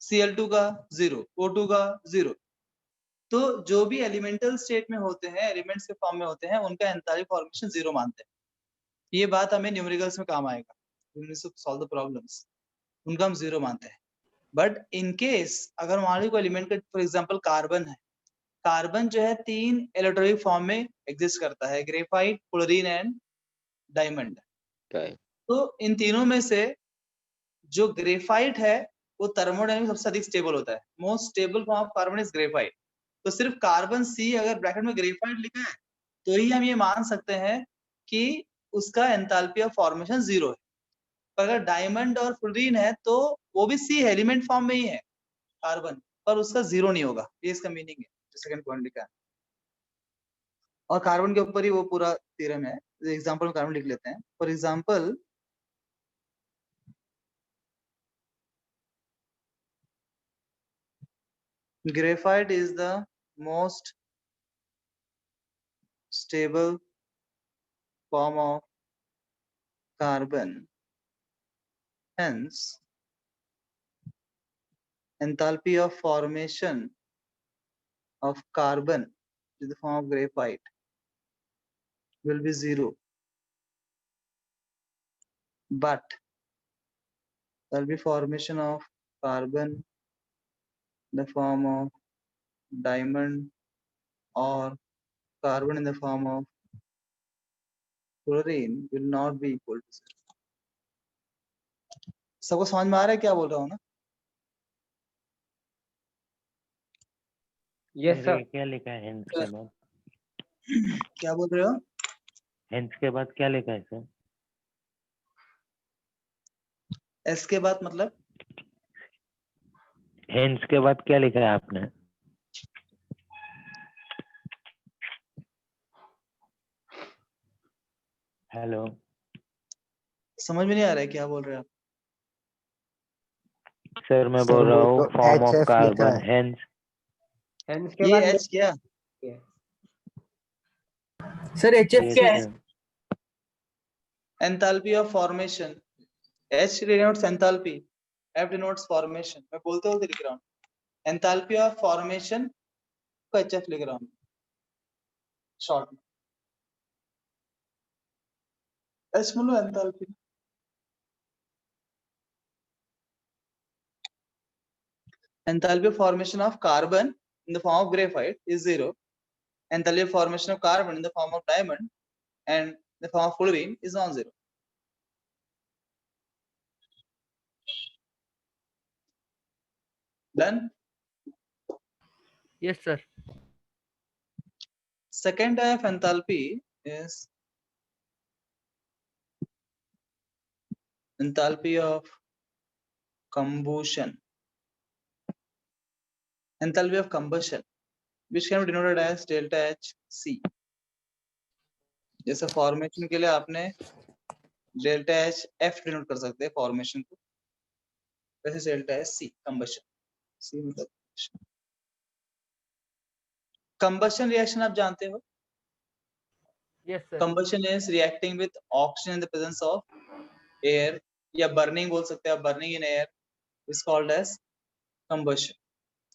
Cl2 का 0, O2 का 0। तो जो भी एलिमेंटल स्टेट में होते हैं, एलिमेंट्स के फॉर्म में होते हैं, उनका एंथैल्पी फॉर्मेशन 0 मानते हैं। ये बात हमें न्यूमेरिकल्स में काम आएगा, सॉल्व द प्रॉब्लम्स, उनका हम 0 मानते हैं। बट इन केस अगर मान लीजिए कोई एलिमेंट का फॉर एग्जांपल कार्बन है, कार्बन जो है 3 इलेक्ट्रॉनिक फॉर्म में एग्जिस्ट करता है, ग्रेफाइट, फ्लोरीन एंड डायमंड। तो इन तीनों में से जो ग्रेफाइट है वो थर्मोडायनामिक सबसे अधिक स्टेबल होता है, most stable form of carbon is graphite. तो सिर्फ कार्बन सी अगर ब्रैकेट में ग्रेफाइट लिखा है तो ही हम ये मान सकते हैं कि उसका एंथैल्पी ऑफ फॉर्मेशन 0 है। पर अगर डायमंड और फ्लोरीन है तो वो भी सी है, एलिमेंट फॉर्म में ही है कार्बन, पर उसका 0 नहीं होगा, ये इसका मीनिंग है जो सेकंड पॉइंट लिखा है। और कार्बन के ऊपर ही वो पूरा थ्योरम है। एग्जांपल में कार्बन लिख लेते हैं। For example graphite is the most stable form of carbon, hence enthalpy of formation of carbon in the form of graphite will be 0, but there will be formation of carbon in the form of diamond or carbon in the form of fluorine will not be equal to 0। सबको समझ में आ रहा है क्या बोल रहा हूँ ना? Yes sir sir. ये क्या लिखा है हेंस के बाद? क्या बोल रहे हो? हेंस के बाद क्या लिखा है सर? एस के बाद मतलब हेंस के बाद क्या लिखा है आपने? हेलो समझ में नहीं आ रहा है क्या बोल रहे हैं आप? सर मैं बोल रहा हूँ form of carbon hence. Hence के ये बाद एच क्या? सर HF यस क्या है? Sir. Enthalpy of formation. H denotes enthalpy, F denotes formation। मैं बोलते हुए लिख रहा हूँ एंथैल्पी ऑफ फॉर्मेशन को HF लिख रहा हूँ शॉर्ट में। H मतलब enthalpy. Enthalpy of formation of carbon in the form of graphite is 0. Enthalpy of formation of carbon in the form of diamond and the form of fluorine is non-zero. Done. Yes, sir. Second type of enthalpy is enthalpy of combustion. Enthalpy of combustion, which can be denoted as delta H C. जैसे formation के लिए आपने delta H F denote कर सकते हैं formation को, वैसे delta H C combustion. C मतलब कंबशन रिएक्शन आप जानते हो? Yes, sir. Combustion is reacting with oxygen in the presence of air, या बर्निंग बोल सकते हैं आप, burning in air is called as combustion,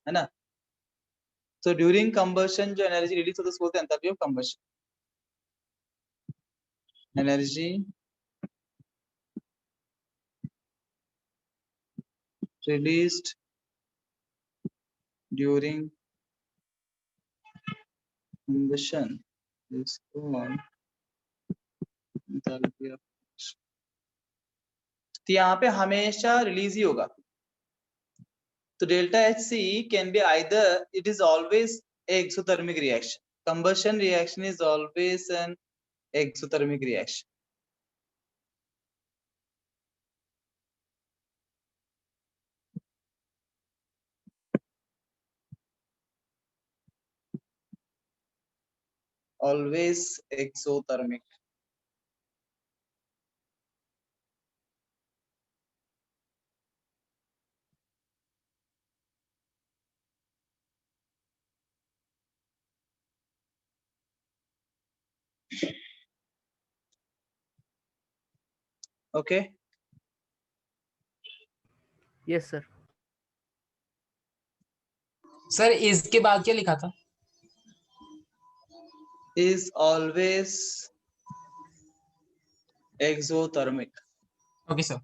है ना? तो ड्यूरिंग कंबशन जो एनर्जी रिलीज होता है उसको बोलते हैं enthalpy of combustion. Energy released during combustion is called enthalpy of combustion। तो यहाँ पे हमेशा रिलीज ही होगा। तो delta H C can be either, it is always exothermic reaction. Combustion reaction is always an exothermic reaction. always exothermic। Okay yes sir. Sir इसके बाद क्या लिखा था? Is always exothermic. Okay sir.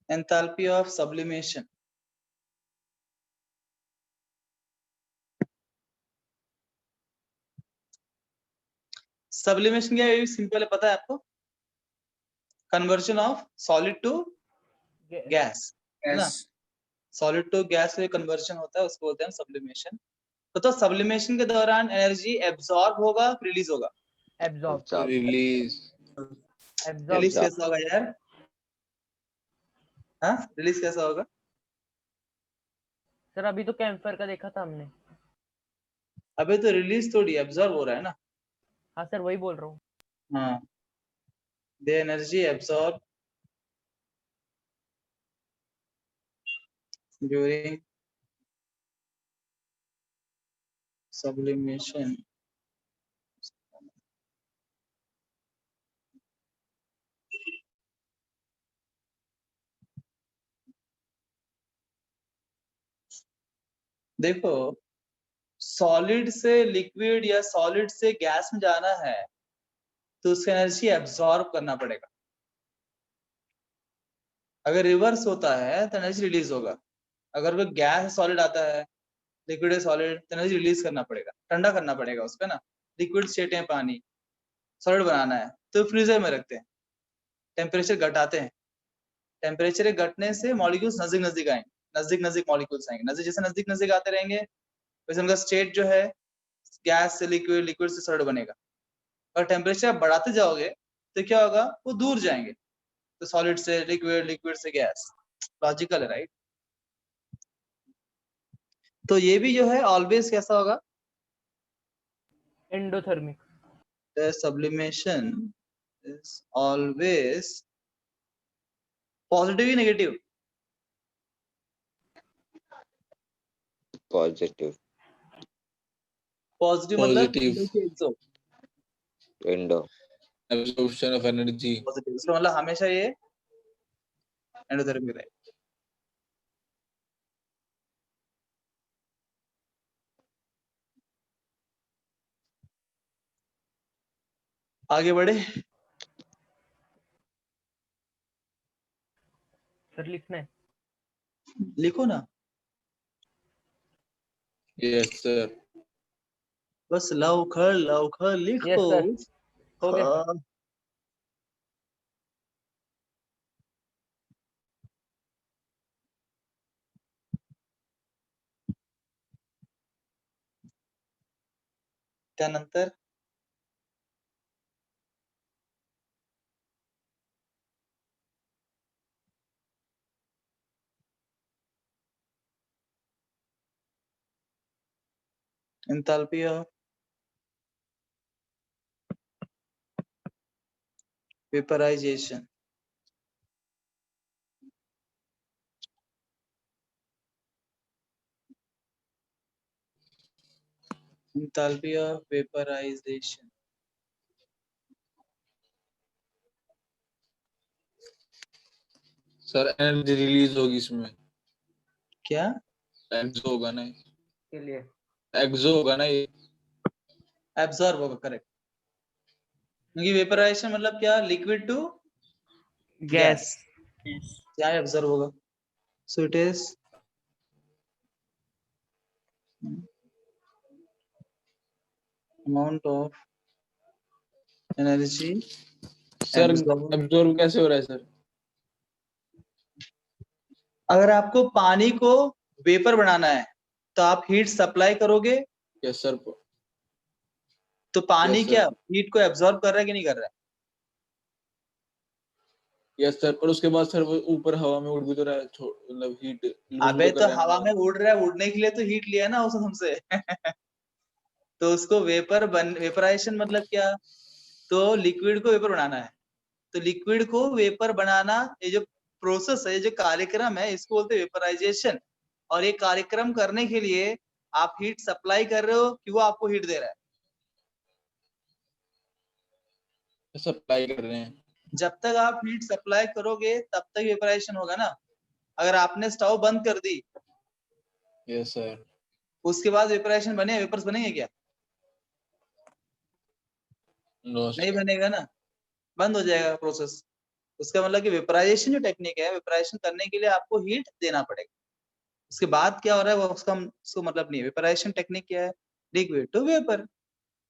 Enthalpy of sublimation. Sublimation क्या है? Simple है, पता है आपको? Conversion of solid to gas, है ना? सॉलिड टू गैस में कन्वर्जन होता है, उसको बोलते हैं सब्लिमेशन। तो सब्लिमेशन के दौरान एनर्जी एब्सॉर्ब होगा, रिलीज होगा? एब्जॉर्ब। रिलीज। रिलीज कैसा होगा यार? हाँ, रिलीज कैसा होगा? सर अभी तो कैंफर का देखा था हमने। अबे तो रिलीज थोड़ी, एब्सॉर्ब हो रहा है ना। हाँ सर वही बोल रहा हूँ। हाँ, the energy absorb during sublimation देखो, सॉलिड से लिक्विड या सॉलिड से गैस में जाना है तो उसकी एनर्जी एब्सॉर्ब करना पड़ेगा। अगर रिवर्स होता है तो एनर्जी रिलीज होगा। अगर वो गैस सॉलिड आता है, लिक्विड है सॉलिड, तो एनर्जी रिलीज करना पड़ेगा, ठंडा करना पड़ेगा उसको ना। लिक्विड स्टेट है पानी, सॉलिड बनाना है तो फ्रीजर में रखते हैं, टेम्परेचर घटाते हैं। टेम्परेचर घटने से मॉलिक्यूल्स नजदीक नजदीक आएंगे, नजदीक नजदीक मॉलिक्यूल्स आएंगे, नजदीक जैसे नजदीक नजदीक आते रहेंगे वैसे उनका स्टेट जो है गैस से लिक्विड, लिक्विड से सॉलिड बनेगा। और टेम्परेचर आप बढ़ाते जाओगे तो क्या होगा, वो दूर जाएंगे, तो सॉलिड से लिक्विड, लिक्विड से गैस। लॉजिकल है, राइट? तो ये भी जो है ऑलवेज कैसा होगा? Endothermic. The sublimation is always positive he negative? Positive. Positive मतलब Positive. Window. Absorption of energy. Positive, इसका मतलब हमेशा ये एंडोथर्मिक रहेगा। आगे बढ़े, सर लिखना है। लिखो ना, Yes sir. बस लवखर लिखो। यस सर, हो गया सर। हाँ। त्यानंतर enthalpy of vaporisation. Enthalpy of vaporisation. Sir energy release होगी इसमें। क्या? एक्सो होगा ना, के लिए एक्सो होगा ना ये। एब्सॉर्ब होगा, करेक्ट। क्योंकि वेपराइजेशन मतलब क्या, लिक्विड टू गैस। क्या एब्सॉर्ब होगा? So it is amount of energy sir absorbed। Absorb कैसे हो रहा है सर? अगर आपको पानी को वेपर बनाना है तो आप हीट सप्लाई करोगे, यस सर। तो पानी Yes, sir. क्या हीट को एब्सॉर्ब कर रहा है कि नहीं कर रहा है? यस सर, पर उसके बाद सर वो ऊपर हवा में उड़ भी तो रहा है, मतलब हीट। अबे तो हवा में उड़ रहा है, उड़ने के लिए तो हीट लिया ना उसने हमसे। तो उसको वेपराइजेशन मतलब क्या, तो लिक्विड को वेपर बनाना है तो लिक्विड को वेपर बनाना, ये जो प्रोसेस है, जो कार्यक्रम है, इसको बोलते हैं वेपराइजेशन। और ये कार्यक्रम करने के लिए आप हीट सप्लाई कर रहे हो कि वो आपको हीट दे रहा है? सप्लाई कर रहे हैं। जब तक आप हीट सप्लाई करोगे तब तक वेपराइजेशन होगा ना। अगर आपने स्टोव बंद कर दी, यस सर। उसके बाद वेपराइजेशन बने, वेपर्स बनेंगे क्या? नो नहीं सर। बनेगा ना, बंद हो जाएगा प्रोसेस। उसका मतलब कि वेपराइजेशन जो टेक्निक है, वेपराइजेशन करने के लिए आपको हीट देना पड़ेगा। उसके बाद क्या हो रहा है वो उसको मतलब नहीं है। वेपराइजेशन टेक्निक क्या है? लिक्विड टू वेपर,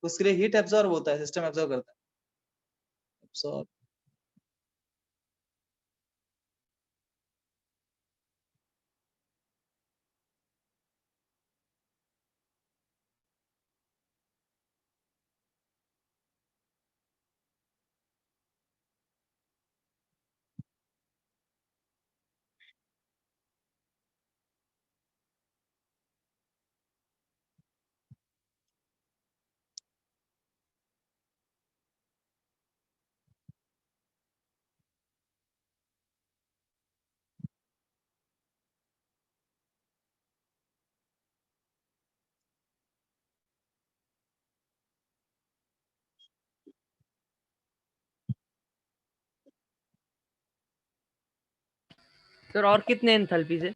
उसके लिए हीट एब्जॉर्ब होता है, सिस्टम एब्जॉर्ब करता है। एब्जॉर्ब सर और कितने एंथैल्पी से?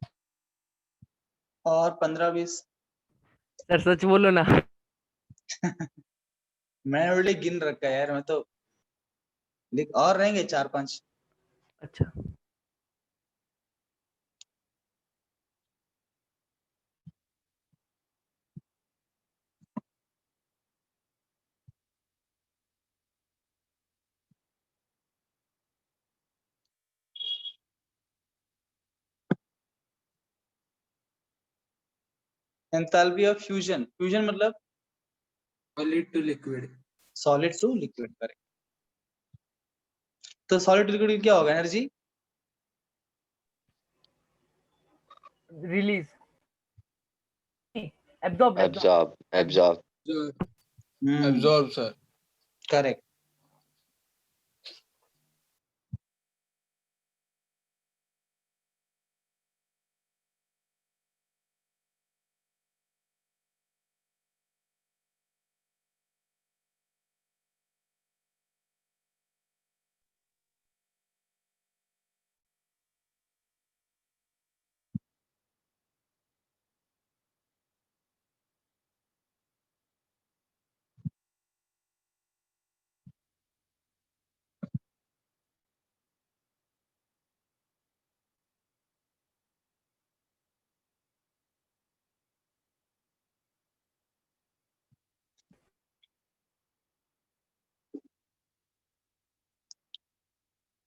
और 15-20। सर सच बोलो ना। मैं ऑलरेडी गिन रखा है यार, मैं तो और रहेंगे 4-5। अच्छा एंथैल्पी ऑफ फ्यूजन, फ्यूजन मतलब solid to liquid. Solid to liquid, correct. तो सॉलिड टू लिक्विड क्या होगा? Energy release, absorb absorb absorb जो absorb sir. Correct.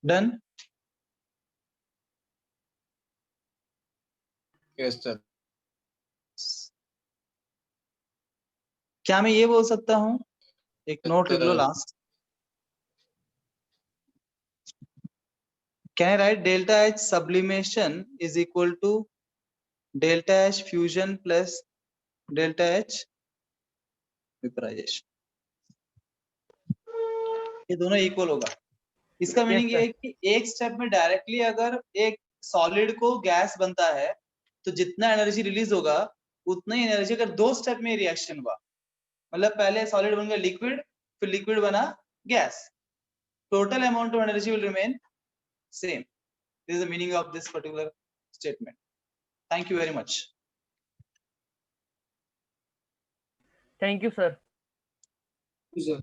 Done. Yes sir. क्या मैं ये बोल सकता हूँ, एक नोट लिख लो last. Can I write delta H sublimation is equal to delta H fusion plus delta H vaporization? ये दोनों इक्वल होगा। इसका मीनिंग ये है कि एक स्टेप में डायरेक्टली अगर एक सॉलिड को गैस बनता है तो जितना एनर्जी रिलीज होगा उतना ही एनर्जी अगर 2 स्टेप में रिएक्शन हुआ, मतलब पहले सॉलिड बन गया लिक्विड, फिर लिक्विड बना gas, total amount of energy will remain same. This is the meaning of this particular statement. Thank you very much. Thank you sir. जो